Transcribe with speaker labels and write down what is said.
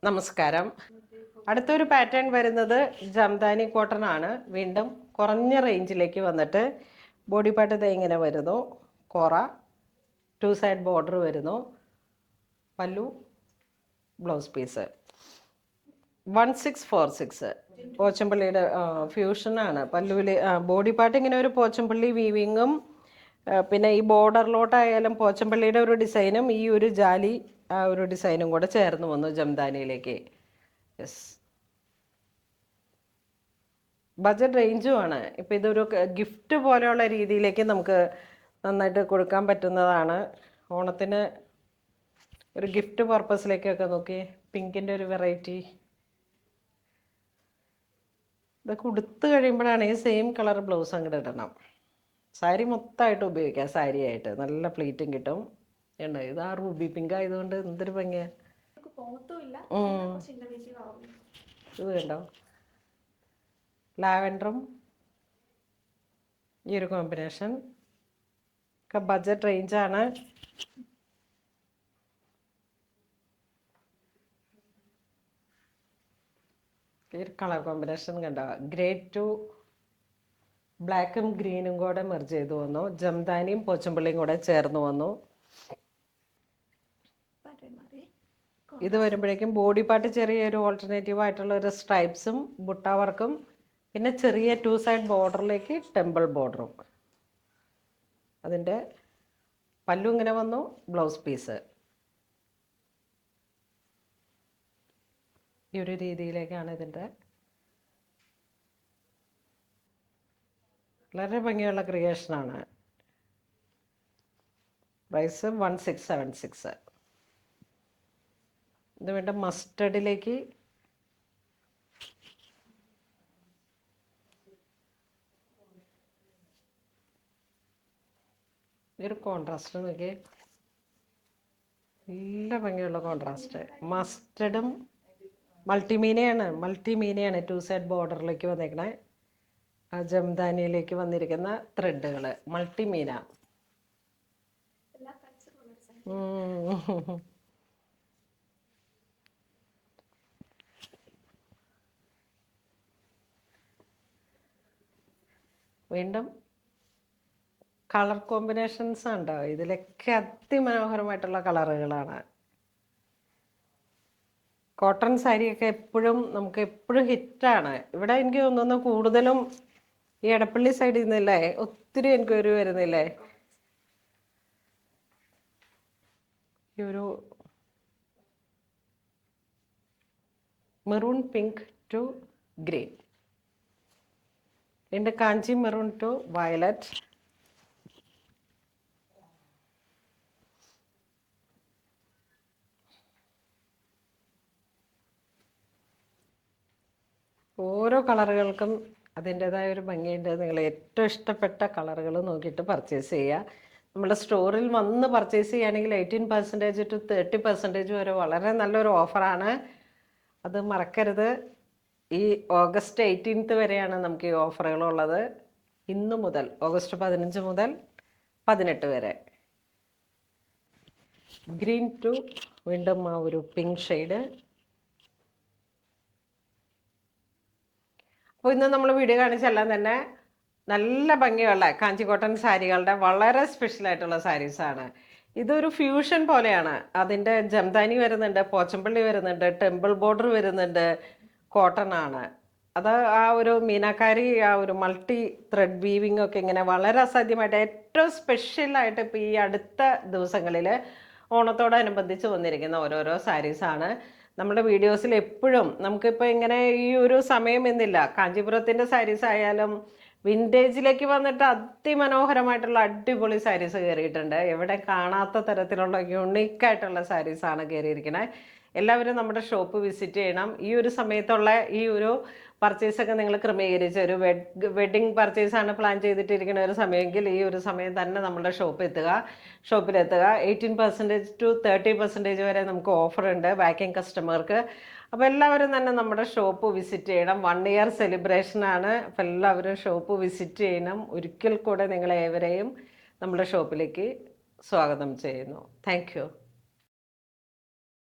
Speaker 1: നമസ്കാരം. അടുത്തൊരു പാറ്റേൺ വരുന്നത് ജംദാനി കോട്ടൺ ആണ്. വീണ്ടും കുറഞ്ഞ റേഞ്ചിലേക്ക് വന്നിട്ട് ബോഡി പാർട്ട് ഇത് ഇങ്ങനെ വരുന്നു. കോറ 2 സൈഡ് ബോർഡർ വരുന്നു. പല്ലു, ബ്ലൗസ് പീസ് 1646 പോച്ചമ്പള്ളിയുടെ ഫ്യൂഷനാണ്. പല്ലുവിൽ ബോഡി പാർട്ട് ഇങ്ങനെ ഒരു പോച്ചമ്പള്ളി വീവിങ്ങും പിന്നെ ഈ ബോർഡറിലോട്ടായാലും പോച്ചമ്പള്ളിയുടെ ഒരു ഡിസൈനും ഈ ഒരു ജാലി ആ ഒരു ഡിസൈനും കൂടെ ചേർന്ന് വന്നു ജംദാനിയിലേക്ക്. Yes, budget റേഞ്ചുമാണ്. ഇപ്പം ഇതൊരു ഗിഫ്റ്റ് പോലെയുള്ള രീതിയിലേക്ക് നമുക്ക് നന്നായിട്ട് കൊടുക്കാൻ പറ്റുന്നതാണ്. ഓണത്തിന് ഒരു ഗിഫ്റ്റ് പർപ്പസിലേക്കൊക്കെ നോക്കി പിങ്കിൻ്റെ ഒരു വെറൈറ്റി ഇതൊക്കെ ഉടുത്ത് കഴിയുമ്പോഴാണ് ഈ സെയിം കളർ ബ്ലൗസ് അങ്ങോട്ട് ഇടണം. സാരി മൊത്തമായിട്ട് ഉപയോഗിക്കാം. സാരിയായിട്ട് നല്ല പ്ലീറ്റും കിട്ടും. ഉണ്ട് ഇത് ആ റൂബി പിങ്ക് ആയതുകൊണ്ട് എന്തൊരു ഭംഗിയാ. ഇത് കണ്ടോ, ലാവൻഡറും ഈ ഒരു കോമ്പിനേഷൻ ഒക്കെ ബഡ്ജറ്റ് റേഞ്ചാണ്. ഈ ഒരു കളർ കോമ്പിനേഷൻ കണ്ടോ, ഗ്രേ ടു ബ്ലാക്കും ഗ്രീനും കൂടെ മെർജ് ചെയ്ത് വന്നു. ജംദാനിയും പോച്ചമ്പള്ളിയും കൂടെ ചേർന്ന് വന്നു. ഇത് വരുമ്പോഴേക്കും ബോഡി പാർട്ട് ചെറിയൊരു ഓൾട്ടർനേറ്റീവ് ആയിട്ടുള്ള ഒരു സ്ട്രൈപ്സും ബുട്ട വർക്കും പിന്നെ ചെറിയ 2 സൈഡ് ബോർഡറിലേക്ക് ടെമ്പിൾ ബോർഡറും. അതിൻ്റെ പല്ലു ഇങ്ങനെ വന്നു. ബ്ലൗസ് പീസ് ഈ ഒരു രീതിയിലേക്കാണ് ഇതിൻ്റെ. വളരെ ഭംഗിയുള്ള ക്രിയേഷനാണ്. പ്രൈസ് 1676. ഇത് വേണ്ട മസ്റ്റർഡിലേക്ക് ഒരു കോൺട്രാസ്റ്റ് നോക്കിയേ, നല്ല ഭംഗിയുള്ള കോൺട്രാസ്റ്റ്. മസ്റ്റർഡും മൾട്ടിമീനയാണ് 2 സൈഡ് ബോർഡറിലേക്ക് വന്നേക്കണേ. ആ ജംദാനിയിലേക്ക് വന്നിരിക്കുന്ന ത്രെഡുകൾ മൾട്ടിമീന. വീണ്ടും കളർ കോമ്പിനേഷൻസ് ഉണ്ടോ ഇതിലൊക്കെ, അതിമനോഹരമായിട്ടുള്ള കളറുകളാണ്. കോട്ടൺ സാരിയൊക്കെ എപ്പോഴും നമുക്ക് എപ്പോഴും ഹിറ്റാണ്. ഇവിടെ എനിക്ക് തോന്നുന്നു കൂടുതലും ഈ എടപ്പള്ളി സൈഡിൽ നിന്നല്ലേ ഒത്തിരി എൻക്വയറി വരുന്നില്ലേ. ഈ ഒരു മെറൂൺ പിങ്ക് ടു ഗ്രീൻ, എൻ്റെ കാഞ്ചി മെറൂൺ ടു വയലറ്റ്. ഓരോ കളറുകൾക്കും അതിൻ്റെതായ ഒരു ഭംഗിയുണ്ട്. നിങ്ങൾ ഏറ്റവും ഇഷ്ടപ്പെട്ട കളറുകൾ നോക്കിയിട്ട് പർച്ചേസ് ചെയ്യുക. നമ്മുടെ സ്റ്റോറിൽ വന്ന് പർച്ചേസ് ചെയ്യുകയാണെങ്കിൽ 18% to 30% വരെ വളരെ നല്ലൊരു ഓഫറാണ്. അത് മറക്കരുത്. ഈ ഓഗസ്റ്റ് 18 വരെയാണ് നമുക്ക് ഈ ഓഫറുകളുള്ളത്. ഇന്ന് മുതൽ ഓഗസ്റ്റ് 15 മുതൽ 18 വരെ. ഗ്രീൻ ടു വീണ്ടും ആ ഒരു പിങ്ക് ഷെയ്ഡ്. അപ്പോൾ ഇന്ന് നമ്മൾ വീഡിയോ കാണിച്ചെല്ലാം തന്നെ നല്ല ഭംഗിയുള്ള കാഞ്ചി കോട്ടൺ സാരികളുടെ വളരെ സ്പെഷ്യലായിട്ടുള്ള സാരീസാണ്. ഇതൊരു ഫ്യൂഷൻ പോലെയാണ്. അതിൻ്റെ ജംദാനി വരുന്നുണ്ട്, പോച്ചമ്പള്ളി വരുന്നുണ്ട്, ടെമ്പിൾ ബോർഡർ വരുന്നുണ്ട്, കോട്ടൺ ആണ്. അത് ആ ഒരു മീനാക്കാരി ആ ഒരു മൾട്ടി ത്രെഡ് വീവിംഗ് ഒക്കെ ഇങ്ങനെ വളരെ അസാധ്യമായിട്ട് ഏറ്റവും സ്പെഷ്യലായിട്ട് ഇപ്പോൾ ഈ അടുത്ത ദിവസങ്ങളിൽ ഓണത്തോടനുബന്ധിച്ച് വന്നിരിക്കുന്ന ഓരോരോ സാരീസാണ്. നമ്മുടെ വീഡിയോസിൽ എപ്പോഴും നമുക്കിപ്പോൾ ഇങ്ങനെ ഈ ഒരു സമയം എന്നില്ല. കാഞ്ചീപുരത്തിൻ്റെ സാരീസ് ആയാലും വിൻറ്റേജിലേക്ക് വന്നിട്ട് അതിമനോഹരമായിട്ടുള്ള അടിപൊളി സാരീസ് കയറിയിട്ടുണ്ട്. എവിടെ കാണാത്ത തരത്തിലുള്ള യുണീക്കായിട്ടുള്ള സാരീസാണ് കയറിയിരിക്കുന്നത്. എല്ലാവരും നമ്മുടെ ഷോപ്പ് വിസിറ്റ് ചെയ്യണം. ഈ ഒരു സമയത്തുള്ള ഈ ഒരു പർച്ചേസൊക്കെ നിങ്ങൾ ക്രമീകരിച്ച് ഒരു വെഡ്ഡിങ് പർച്ചേസാണ് പ്ലാൻ ചെയ്തിട്ടിരിക്കുന്ന ഒരു സമയമെങ്കിൽ ഈ ഒരു സമയം തന്നെ നമ്മുടെ ഷോപ്പിലെത്തുക. 18% to 30% വരെ നമുക്ക് ഓഫറുണ്ട് ബാക്കിംഗ് കസ്റ്റമർക്ക്. അപ്പോൾ എല്ലാവരും തന്നെ നമ്മുടെ ഷോപ്പ് വിസിറ്റ് ചെയ്യണം. 1 ഇയർ സെലിബ്രേഷനാണ്. അപ്പോൾ എല്ലാവരും ഷോപ്പ് വിസിറ്റ് ചെയ്യണം. ഒരിക്കൽ കൂടെ നിങ്ങളേവരെയും നമ്മുടെ ഷോപ്പിലേക്ക് സ്വാഗതം ചെയ്യുന്നു. Thank you.